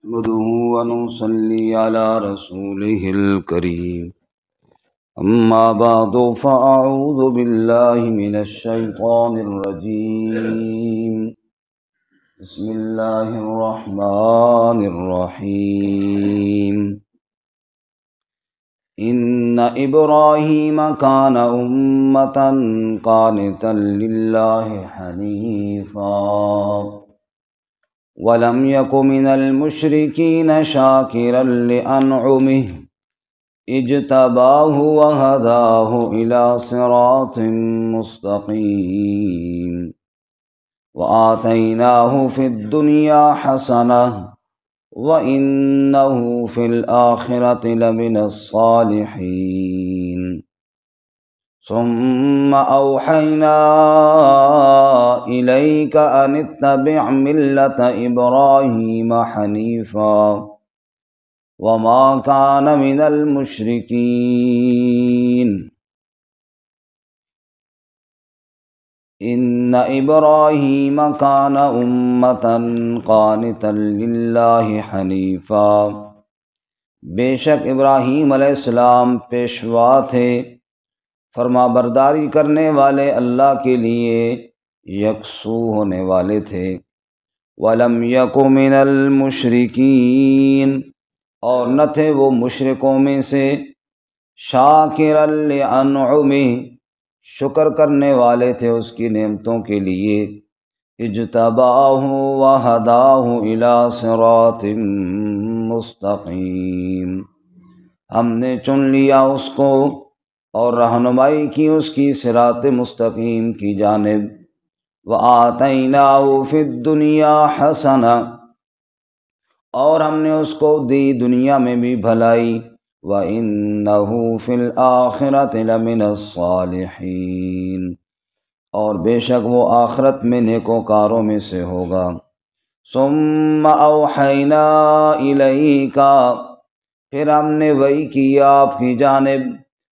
نحمده ونصلي على رسوله الكريم أما بعد فأعوذ بالله من الشيطان الرجيم بسم الله الرحمن الرحيم إن إبراهيم كان أمة قانتا لله حنيفا ولم يك من المشركين شاكرا لأنعمه اجتباه وهداه إلى صراط مستقيم وآتيناه في الدنيا حسنة وإنه في الآخرة لمن الصالحين ثم أوحينا إليك أن اتبع ملة إبراهيم حنيفا وما كان من المشركين إن إبراهيم كان أمة قانتا لله حنيفا بے شک ابراہیم علیہ السلام پیشوا تھے، فرما برداری کرنے والے اللہ کے لیے یکسو ہونے والے تھے۔ وَلَمْ يَكُ مِنَ الْمُشْرِكِينَ اور نہ تھے وہ مشرکوں میں سے، شاکرا لِأَنْعُمِهِ شکر کرنے والے تھے اس کی نعمتوں کے لیے، اجتباہ وہداہ الی صراط مستقیم ہم نے چن لیا اس کو اور رہنمائی کی اس کی صراط مستقیم کی جانب۔ وَآتَيْنَاهُ فِي الدُّنْيَا حَسَنَةً اور ہم نے اس کو دی دنیا میں بھی بھلائی، وَإِنَّهُ فِي الْآخِرَةِ لَمِنَ الصَّالِحِينَ اور بے شک وہ آخرت میں نیکوکاروں میں سے ہوگا۔ ثُمَّ أَوْحَيْنَا إِلَيْكَ پھر ہم نے وحی کیا آپ کی جانب،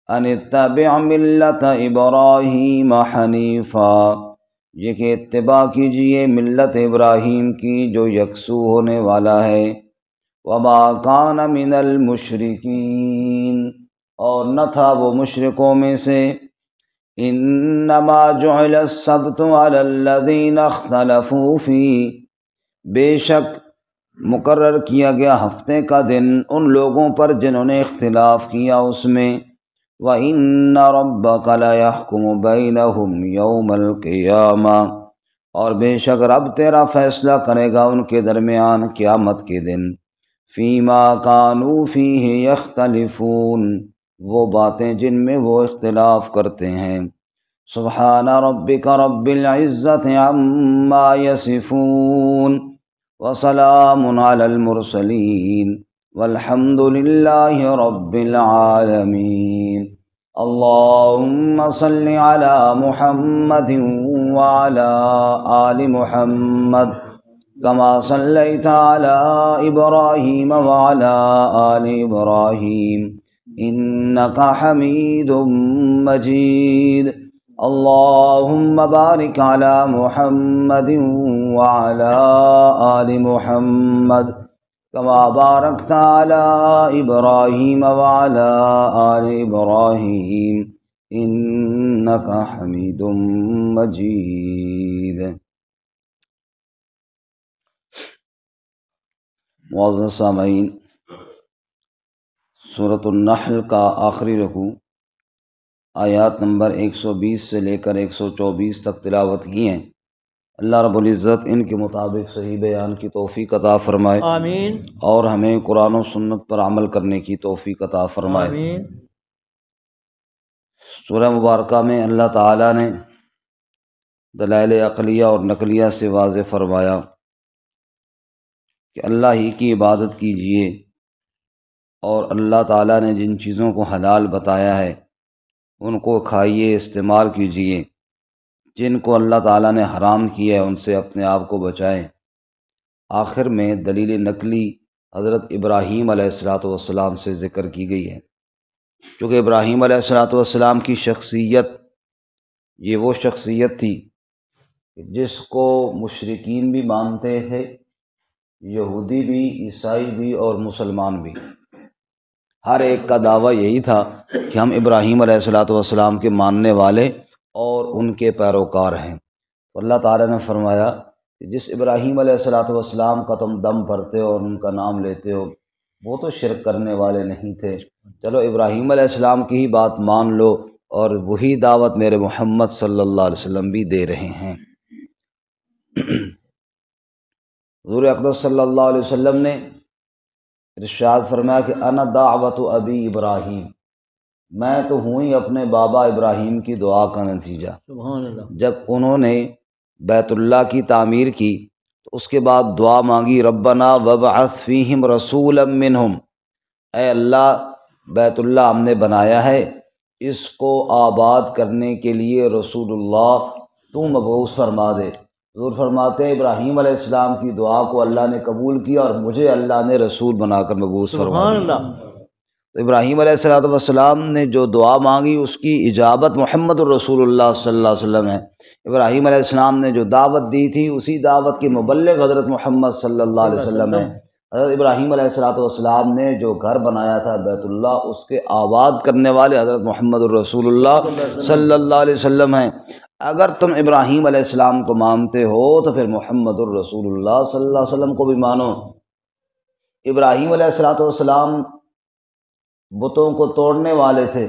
أَنِ اتَّبِعْ مِلَّةَ إِبْرَاهِيمَ حَنِيفًا یہ کہ اتباع کیجئے ملت ابراہیم کی جو یکسو ہونے والا ہے۔ وَمَا كَانَ مِنَ الْمُشْرِكِينَ اور نہ تھا وہ مشرکوں میں سے۔ إِنَّمَا جُعِلَ السَّبْتُ عَلَى الَّذِينَ اخْتَلَفُوا فِيهِ بے شک مقرر کیا گیا ہفتے کا دن ان لوگوں پر جنہوں نے اختلاف کیا اس میں۔ وَإِنَّ رَبَّكَ لَيَحْكُمُ بَيْنَهُمْ يَوْمَ الْقِيَامَةِ اور بے شک رب تیرا فیصلہ کرے گا ان کے درمیان قیامت کے دن۔ فِيمَا كَانُوا فِيهِ يَخْتَلِفُونَ وہ باتیں جن میں وہ اختلاف کرتے ہیں۔ سبحان ربک رب العزة عما يصفون وسلام على المرسلين والحمد لله رب العالمين اللهم صل على محمد وعلى آل محمد كما صليت على إبراهيم وعلى آل إبراهيم إنك حميد مجيد اللهم بارك على محمد وعلى آل محمد كما باركت على إبراهيم وعلى آل إبراهيم إنك حميد مجيد۔ معزز سامعین، سورۃ النحل کا آخری رکوع آیات نمبر 120 سے لے کر 124 تک تلاوت کی ہیں۔ اللہ رب العزت ان کے مطابق صحیح بیان کی توفیق عطا فرمائے، آمین، اور ہمیں قرآن و سنت پر عمل کرنے کی توفیق عطا فرمائے۔ آمین۔ سورہ مبارکہ میں اللہ تعالیٰ نے دلائل عقلیہ اور نقلیہ سے واضح فرمایا کہ اللہ ہی کی عبادت کیجیے، اور اللہ تعالیٰ نے جن چیزوں کو حلال بتایا ہے ان کو کھائیے، استعمال کیجیے، جن کو اللہ تعالیٰ نے حرام کیا ہے ان سے اپنے آپ کو بچائیں۔ آخر میں دلیل نقلی حضرت ابراہیم علیہ السلام سے ذکر کی گئی ہے، چونکہ ابراہیم علیہ السلام کی شخصیت یہ وہ شخصیت تھی جس کو مشرکین بھی مانتے تھے یہودی بھی، عیسائی بھی اور مسلمان بھی، ہر ایک کا دعویٰ یہی تھا کہ ہم ابراہیم علیہ الصلوۃ والسلام کے ماننے والے اور ان کے پیروکار ہیں۔ اللہ تعالیٰ نے فرمایا کہ جس ابراہیم علیہ الصلوۃ والسلام کا تم دم بھرتے ہو اور ان کا نام لیتے ہو، وہ تو شرک کرنے والے نہیں تھے، چلو ابراہیم علیہ السلام کی ہی بات مان لو، اور وہی دعوت میرے محمد صلی اللہ علیہ وسلم بھی دے رہے ہیں۔ حضور اقدس صلی اللہ علیہ وسلم نے ارشاد فرمایا کہ انا دعوت ابی ابراہیم، میں تو ہوں ہی اپنے بابا ابراہیم کی دعا کا نتیجہ۔ سبحان اللہ۔ جب انہوں نے بیت اللہ کی تعمیر کی تو اس کے بعد دعا مانگی، ربنا وابعث فیہم رسولا منہم، اے اللہ بیت اللہ ہم نے بنایا ہے، اس کو آباد کرنے کے لیے رسول اللہ تو مبعوث فرما دے۔ حضور فرماتے ہیں ابراہیم علیہ السلام کی دعا کو اللہ نے قبول کیا اور مجھے اللہ نے رسول بنا کر مبعوث فرما سبحان دیا۔ اللہ۔ تو ابراہیم علیہ السلام نے جو دعا مانگی اس کی اجابت محمد الرسول اللہ صلی اللہ علیہ وسلم ہے۔ ابراہیم علیہ السلام نے جو دعوت دی تھی اسی دعوت کی مبلغ حضرت محمد صلی اللہ علیہ وسلم ہے۔ حضرت ابراہیم علیہ السلام نے جو گھر بنایا تھا بیت اللہ، اس کے آباد کرنے والے حضرت محمد الرسول اللہ صلی اللہ علیہ وسلم ہیں۔ اگر تم ابراہیم علیہ السلام کو مانتے ہو تو پھر محمد الرسول اللہ صلی اللہ علیہ وسلم کو بھی مانو۔ ابراہیم علیہ السلام بتوں کو توڑنے والے تھے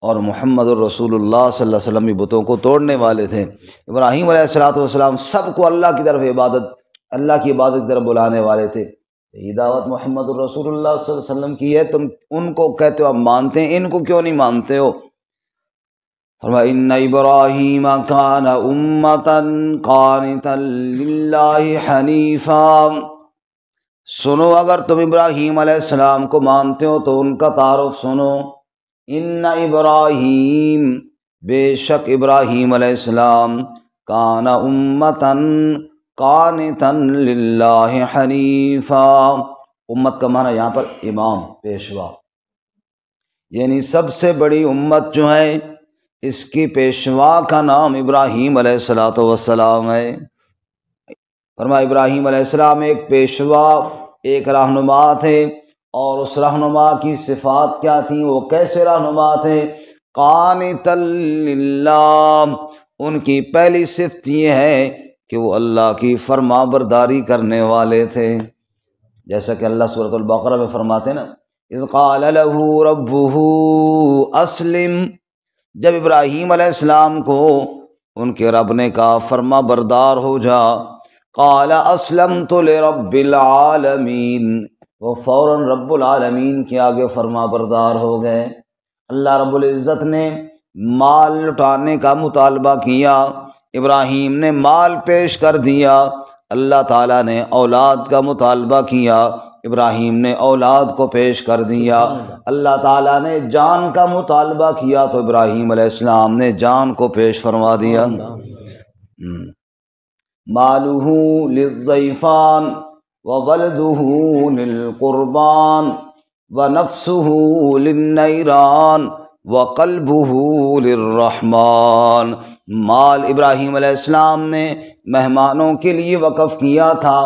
اور محمد الرسول اللہ صلی اللہ علیہ وسلم بھی بتوں کو توڑنے والے تھے۔ ابراہیم علیہ السلام سب کو اللہ کی طرف اللہ کی عبادت کی طرف بلانے والے تھے۔ یہ دعوت محمد الرسول اللہ صلی اللہ علیہ وسلم کی ہے، تم ان کو کہتے ہو ہم مانتے ہیں، ان کو کیوں نہیں مانتے ہو؟ فرمایا ان ابراہیم کان امتا قانتا للہ حنیفا، سنو اگر تم ابراہیم علیہ السلام کو مانتے ہو تو ان کا تعارف سنو۔ ان ابراہیم، بے شک ابراہیم علیہ السلام، کان امتا قانتا للہ حنیفا، امت کا معنی یہاں پر امام، پیشوا، یعنی سب سے بڑی امت جو ہے اس کی پیشوا کا نام ابراہیم علیہ السلام ہے۔ فرمایا ابراہیم علیہ السلام ایک پیشوا، ایک رہنما تھے، اور اس رہنما کی صفات کیا تھیں، وہ کیسے رہنما تھے؟ قانتا للہ، ان کی پہلی صفت یہ ہے کہ وہ اللہ کی فرما برداری کرنے والے تھے، جیسا کہ اللہ سورۃ البقرہ میں فرماتے ہیں نا، اذ قال له ربه اسلم، جب ابراہیم علیہ السلام کو ان کے رب نے کہا فرما بردار ہو جا، قال اسلمت لرب العالمین، وہ فوراً رب العالمین کے آگے فرما بردار ہو گئے۔ اللہ رب العزت نے مال لٹانے کا مطالبہ کیا، ابراہیم نے مال پیش کر دیا۔ اللہ تعالیٰ نے اولاد کا مطالبہ کیا، ابراہیم نے اولاد کو پیش کر دیا۔ اللہ تعالیٰ نے جان کا مطالبہ کیا تو ابراہیم علیہ السلام نے جان کو پیش فرما دیا۔ مالہ للضیفان وولدہ للقربان ونفسہ للنیران وقلبہ للرحمن، مال ابراہیم علیہ السلام نے مہمانوں کے لیے وقف کیا تھا،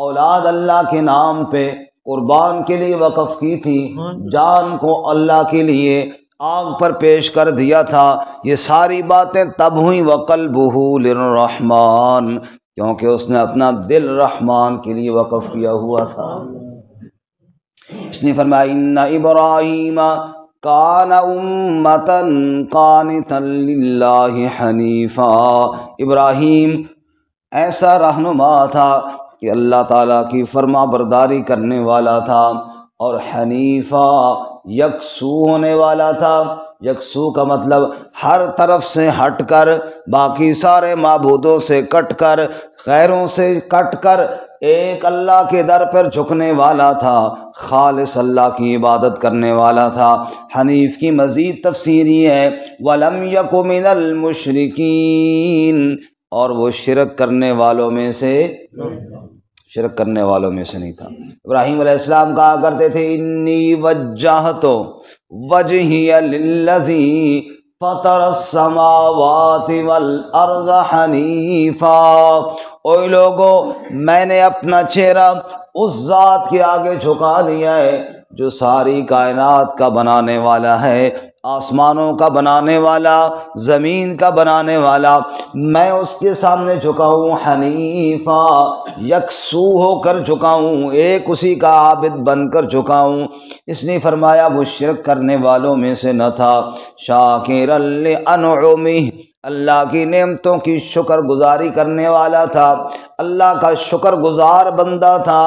اولاد اللہ کے نام پہ قربان کے لیے وقف کی تھی، جان کو اللہ کے لیے آگ پر پیش کر دیا تھا۔ یہ ساری باتیں تب ہوئیں وقلبہ للرحمن، کیونکہ اس نے اپنا دل رحمان کے لیے وقف کیا ہوا تھا۔ اس نے فرمایا ان ابراہیم کان امتا قانتا للہ حنیفا، ابراہیم ایسا رہنما تھا کہ اللہ تعالیٰ کی فرما برداری کرنے والا تھا، اور حنیفہ یکسو ہونے والا تھا۔ یکسو کا مطلب ہر طرف سے ہٹ کر، باقی سارے معبودوں سے کٹ کر، غیروں سے کٹ کر ایک اللہ کے در پر جھکنے والا تھا، خالص اللہ کی عبادت کرنے والا تھا۔ حنیف کی مزید تفسیر یہ ہے وَلَمْ يَكُ مِنَ الْمُشْرِكِينَ، اور وہ شرک کرنے والوں میں سے نہیں تھا۔ ابراہیم علیہ السلام کہا کرتے تھے انی وجہت وجہی للذی فطر السماوات والارض حنیفا، اوے لوگو میں نے اپنا چہرہ اس ذات کے آگے جھکا دیا ہے جو ساری کائنات کا بنانے والا ہے، آسمانوں کا بنانے والا، زمین کا بنانے والا، میں اس کے سامنے جھکا ہوں حنیفا، یکسو ہو کر جھکا ہوں، ایک اسی کا عابد بن کر جھکا ہوں۔ اس نے فرمایا وہ شرک کرنے والوں میں سے نہ تھا، شاکرا لانعمہ، اللہ کی نعمتوں کی شکر گزاری کرنے والا تھا، اللہ کا شکر گزار بندہ تھا۔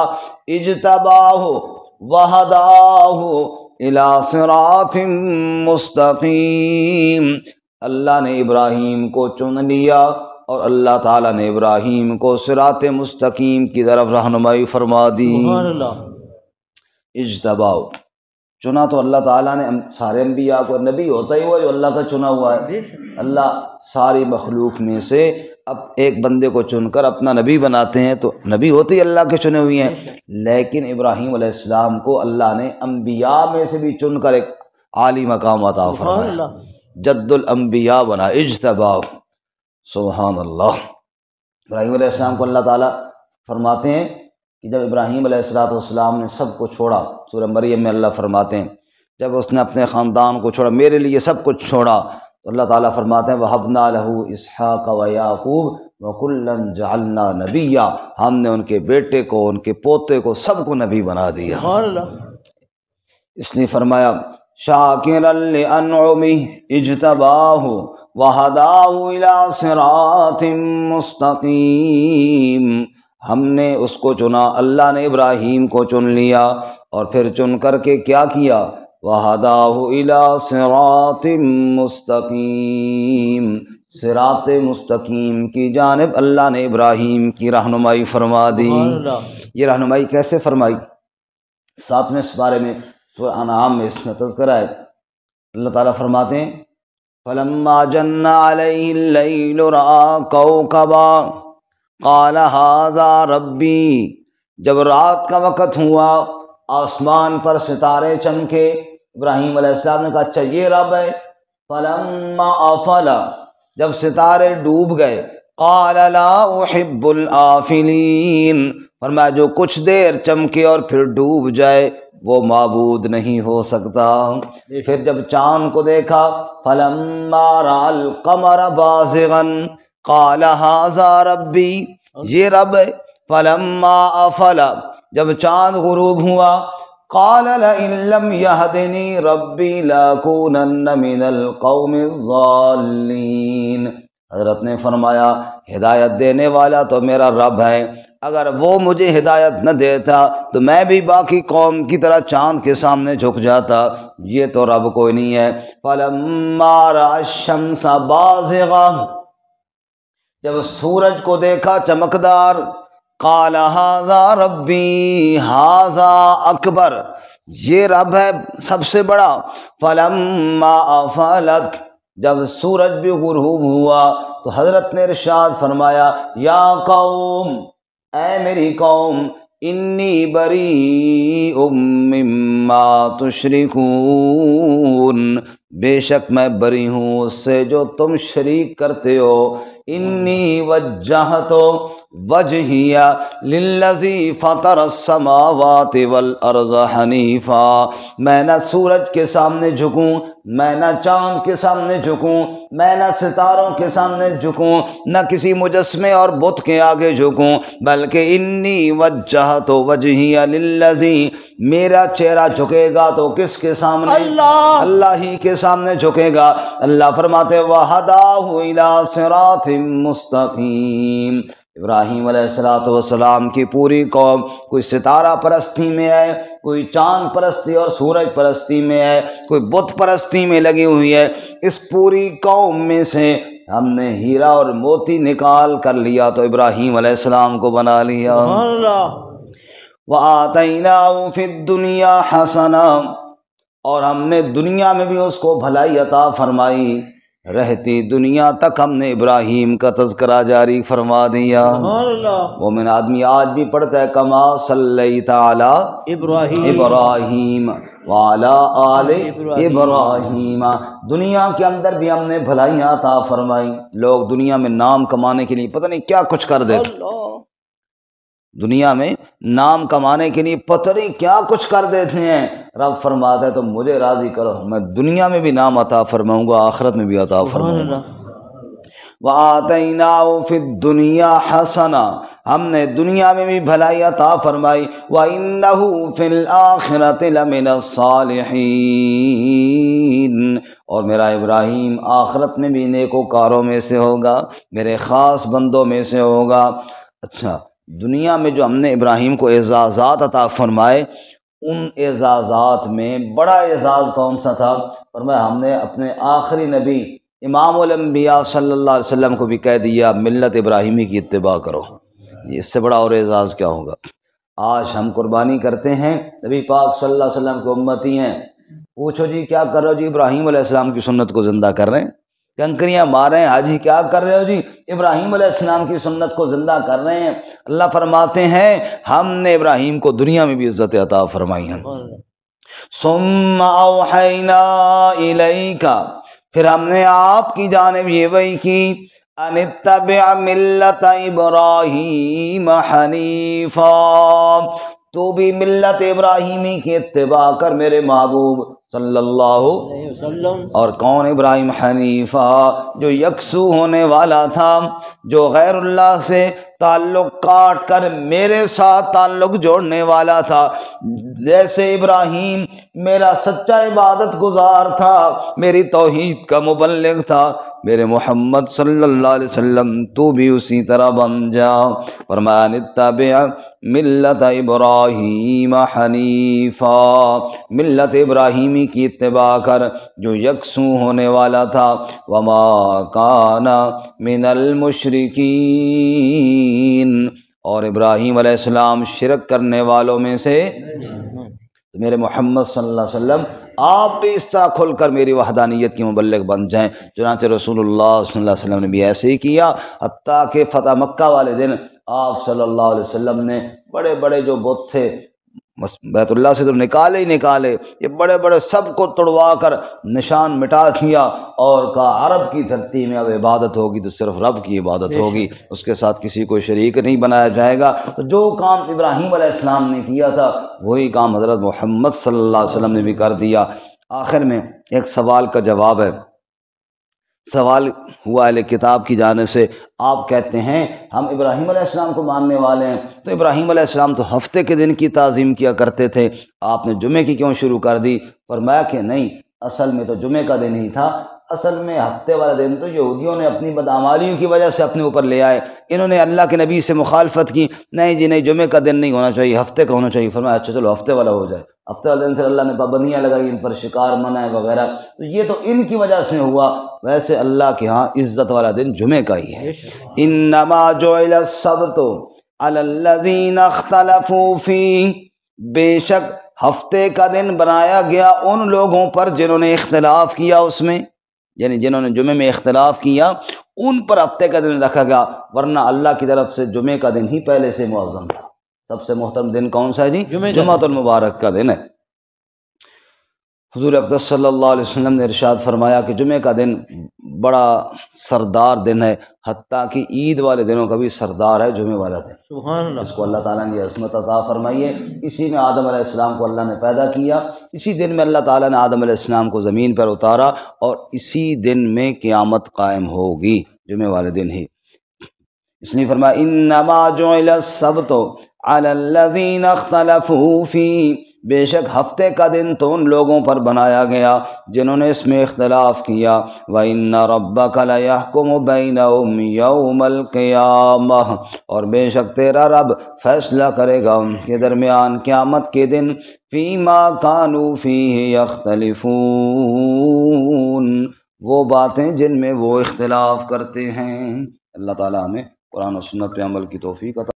اجتباہ وہداہ الی صراط مستقیم، اللہ نے ابراہیم کو چن لیا اور اللہ تعالیٰ نے ابراہیم کو صراط مستقیم کی طرف رہنمائی فرما دی۔ سبحان اللہ۔ اجتباہ، چنا تو اللہ تعالیٰ نے سارے انبیاء کو، نبی ہوتا ہی ہوا جو اللہ کا چنا ہوا ہے۔ اللہ ساری مخلوق میں سے اب ایک بندے کو چن کر اپنا نبی بناتے ہیں، تو نبی ہوتے ہی اللہ کے چنے ہوئے ہیں، لیکن ابراہیم علیہ السلام کو اللہ نے انبیاء میں سے بھی چن کر ایک عالی مقام عطا فرمایا، جد الانبیاء بنا، اجتباہ، سبحان اللہ۔ ابراہیم علیہ السلام کو اللہ تعالیٰ فرماتے ہیں کہ جب ابراہیم علیہ السلام نے سب کو چھوڑا، سورہ مریم میں اللہ فرماتے ہیں جب اس نے اپنے خاندان کو چھوڑا، میرے لیے سب کچھ چھوڑا، تو اللہ تعالیٰ فرماتے ہیں وَهَبْنَا لَهُ إِسْحَاقَ وَيَعْقُوبَ وَكُلًّا جَعَلْنَا نَبِيًّا، ہم نے ان کے بیٹے کو، ان کے پوتے کو، سب کو نبی بنا دیا۔ اس نے فرمایا شَاكِرًا لِأَنْعُمِهِ اجْتَبَاهُ وَهَدَاهُ إِلَى صِرَاطٍ مُسْتَقِيمٍ، ہم نے اس کو چنا، اللہ نے ابراہیم کو چن لیا اور پھر چن کر کے کیا کیا، وَهَدَاهُ إِلَى صِرَاطٍ مُسْتَقِيمٍ، صراط مستقیم کی جانب اللہ نے ابراہیم کی رہنمائی فرما دی۔ یہ رہنمائی کیسے فرمائی؟ 7ویں سپارے میں سورہ انعام میں اس میں تذکرہ ہے، اللہ تعالیٰ فرماتے ہیں فَلَمَّا جَنَّ عَلَيْهِ اللَّيْلُ رَأَىٰ كَوْكَبًا قَالَ هَٰذَا رَبِّي، جب رات کا وقت ہوا، آسمان پر ستارے چمکے، ابراہیم علیہ السلام نے کہا اچھا یہ رب ہے۔ فَلَمَّا أَفَلَ، جب ستارے ڈوب گئے، قَالَ لَا أُحِبُّ الْآفِلِينَ، فرمایا جو کچھ دیر چمکے اور پھر ڈوب جائے وہ معبود نہیں ہو سکتا۔ پھر جب چاند کو دیکھا، فَلَمَّا رَأَى الْقَمَرَ بَازِغًا قَالَ هَٰذَا رَبِّي، یہ رب ہے۔ فَلَمَّا أَفَلَ، جب چاند غروب ہوا، قَالَ لَئِن لَّمْ يَهْدِنِي رَبِّي لَأَكُونَنَّ مِنَ الْقَوْمِ الضَّالِّينَ، حضرت نے فرمایا ہدایت دینے والا تو میرا رب ہے، اگر وہ مجھے ہدایت نہ دیتا تو میں بھی باقی قوم کی طرح چاند کے سامنے جھک جاتا، یہ تو رب کوئی نہیں ہے۔ فَلَمَّا رَأَى الشَّمْسَ بَازِغَةً، جب سورج کو دیکھا چمکدار، قَالَ هَٰذَا رَبِّي هَٰذَا أَكْبَرُ، یہ رب ہے سب سے بڑا۔ فَلَمَّا أَفَلَتْ، جب سورج بھی غروب ہوا تو حضرت نے ارشاد فرمایا یا قوم، اے میری قوم، انی بریء مما تشرکون، بے شک میں بری ہوں اس سے جو تم شریک کرتے ہو۔ انی وجہت وجہی للذی فطر السماوات والارض حنیفا، میں نہ سورج کے سامنے جھکوں، میں نہ چاند کے سامنے جھکوں، میں نہ ستاروں کے سامنے جھکوں، نہ کسی مجسمے اور بت کے آگے جھکوں، بلکہ انی وجہت وجہی للذی، میرا چہرہ جھکے گا تو کس کے سامنے؟ اللہ ہی کے سامنے جھکے گا۔ اللہ فرماتے وَہَدَاهُ إِلَىٰ صِرَاطٍ مُسْتَقِيمٍ، ابراہیم علیہ السلام کی پوری قوم کوئی ستارہ پرستی میں ہے، کوئی چاند پرستی اور سورج پرستی میں ہے، کوئی بت پرستی میں لگی ہوئی ہے، اس پوری قوم میں سے ہم نے ہیرا اور موتی نکال کر لیا تو ابراہیم علیہ السلام کو بنا لیا۔ وَآتَيْنَاهُ فِي الدُّنْيَا حَسَنَةً، اور ہم نے دنیا میں بھی اس کو بھلائی عطا فرمائی۔ رہتی دنیا تک ہم نے ابراہیم کا تذکرہ جاری فرما دیا۔ مومن آدمی آج بھی پڑھتا ہے کما صلیت علی ابراہیم وعلی آل ابراہیم۔ دنیا کے اندر بھی ہم نے بھلائیاں عطا فرمائی۔ لوگ دنیا میں نام کمانے کے لیے پتہ نہیں کیا کچھ کر دیتے، دنیا میں نام کمانے کے لیے پتہ نہیں کیا کچھ کر دیتے ہیں۔ رب فرماتا ہے تو مجھے راضی کرو، میں دنیا میں بھی نام عطا فرماؤں گا، آخرت میں بھی عطا فرماؤں گا۔ وَآتَيْنَاهُ فِي الدُّنْيَا حَسَنَةً، ہم نے دنیا میں بھی بھلائی عطا فرمائی۔ وَإِنَّهُ فِي الْآخِرَةِ لَمِنَ الصَّالِحِينَ، اور میرا ابراہیم آخرت میں بھی نیکوکاروں میں سے ہوگا، میرے خاص بندوں میں سے ہوگا۔ اچھا، دنیا میں جو ہم نے ابراہیم کو اعزازات عطا فرمائے، ان اعزازات میں بڑا اعزاز کون سا تھا؟ فرمایا ہم نے اپنے آخری نبی امام الانبیاء صلی اللہ علیہ وسلم کو بھی کہہ دیا ملت ابراہیمی کی اتباع کرو۔ اس سے بڑا اور اعزاز کیا ہوگا؟ آج ہم قربانی کرتے ہیں، نبی پاک صلی اللہ علیہ وسلم کے امتی ہیں، پوچھو جی کیا کر رہے ہو؟ جی ابراہیم علیہ السلام کی سنت کو زندہ کر رہے ہیں۔ کنکریاں مار رہے ہیں، حاجی کیا کر رہے ہو؟ جی ابراہیم علیہ السلام کی سنت کو زندہ کر رہے ہیں۔ اللہ فرماتے ہیں ہم نے ابراہیم کو دنیا میں بھی عزت عطا فرمائی ہے۔ ثم اوحینا الیک، پھر ہم نے آپ کی جانب یہ وحی کی، ان اتبع ملت ابراہیم حنیفا، تو بھی ملت ابراہیمی کی اتباع کر میرے محبوب صلی اللہ علیہ وسلم۔ اور کون ابراہیم حنیفہ؟ جو یکسو ہونے والا تھا، جو غیر اللہ سے تعلق کاٹ کر میرے ساتھ تعلق جوڑنے والا تھا۔ جیسے ابراہیم میرا سچا عبادت گزار تھا، میری توحید کا مبلغ تھا، میرے محمد صلی اللہ علیہ وسلم تو بھی اسی طرح بن جا۔ فرمایا اتبع ملت ابراہیم حنیفا، ملت ابراہیمی کی اتباع کر جو یکسو ہونے والا تھا۔ وما کان من المشرکین، اور ابراہیم علیہ السلام شرک کرنے والوں میں سے میرے محمد صلی اللہ علیہ وسلم آپ بھی اس طرح کھل کر میری وحدانیت کی مبلغ بن جائیں۔ چنانچہ رسول اللہ صلی اللہ علیہ وسلم نے بھی ایسے ہی کیا، حتیٰ کہ فتح مکہ والے دن آپ صلی اللہ علیہ وسلم نے بڑے بڑے جو بت تھے بیت اللہ سے تو نکالے ہی نکالے، یہ بڑے بڑے سب کو توڑوا کر نشان مٹا دیا اور کہا عرب کی دھرتی میں اب عبادت ہوگی تو صرف رب کی عبادت ہوگی، اس کے ساتھ کسی کو شریک نہیں بنایا جائے گا۔ تو جو کام ابراہیم علیہ السلام نے کیا تھا وہی کام حضرت محمد صلی اللہ علیہ وسلم نے بھی کر دیا۔ آخر میں ایک سوال کا جواب ہے، سوال ہوا اہل کتاب کی جانب سے، آپ کہتے ہیں ہم ابراہیم علیہ السلام کو ماننے والے ہیں، تو ابراہیم علیہ السلام تو ہفتے کے دن کی تعظیم کیا کرتے تھے، آپ نے جمعے کی کیوں شروع کر دی؟ فرمایا کہ نہیں، اصل میں تو جمعے کا دن ہی تھا، اصل میں ہفتے والا دن تو یہودیوں نے اپنی بدعمالیوں کی وجہ سے اپنے اوپر لے آئے، انہوں نے اللہ کے نبی سے مخالفت کی، نہیں جی نہیں جمعے کا دن نہیں ہونا چاہیے، ہفتے کا ہونا چاہیے۔ فرمایا اچھا چلو ہفتے والا ہو جائے، ہفتے والے دن سے اللہ نے پابندیاں لگائی، ان پر شکار منع ہے وغیرہ، تو یہ تو ان کی وجہ سے ہوا، ویسے اللہ کے ہاں عزت والا دن جمعے کا ہی ہے۔ انما جعل السبت علی الذین اختلفوا فیہ، بے شک ہفتے کا دن بنایا گیا ان لوگوں پر جنہوں نے اختلاف کیا اس میں، یعنی جنہوں نے جمعے میں اختلاف کیا ان پر ہفتے کا دن رکھا گیا، ورنہ اللہ کی طرف سے جمعے کا دن ہی پہلے سے معظم تھا۔ سب سے محترم دن کون سا ہے جی؟ جمعۃ المبارک کا دن ہے۔ حضور اقدس صلی اللہ علیہ وسلم نے ارشاد فرمایا کہ جمعے کا دن بڑا سردار دن ہے، حتیٰ کہ عید والے دنوں کا بھی سردار ہے جمعے والا دن۔ سبحان اللہ، اس کو اللہ تعالیٰ نے عظمت عطا فرمائی ہے۔ اسی میں آدم علیہ السلام کو اللہ نے پیدا کیا، اسی دن میں اللہ تعالیٰ نے آدم علیہ السلام کو زمین پر اتارا، اور اسی دن میں قیامت قائم ہوگی، جمعے والے دن ہی۔ اس نے فرمایا انما جعل السبت علی الذین اختلفوا فیہ، بے شک ہفتے کا دن تو ان لوگوں پر بنایا گیا جنہوں نے اس میں اختلاف کیا۔ وَإِنَّ رَبَّكَ لَيَحْكُمُ بَيْنَهُمْ يَوْمَ الْقِيَامَةِ، اور بے شک تیرا رب فیصلہ کرے گا ان کے درمیان قیامت کے دن، فِيمَا كَانُوا فِيهِ يَخْتَلِفُونَ، وہ باتیں جن میں وہ اختلاف کرتے ہیں۔ اللہ تعالیٰ ہمیں قرآن و سنت پہ عمل کی توفیق عطا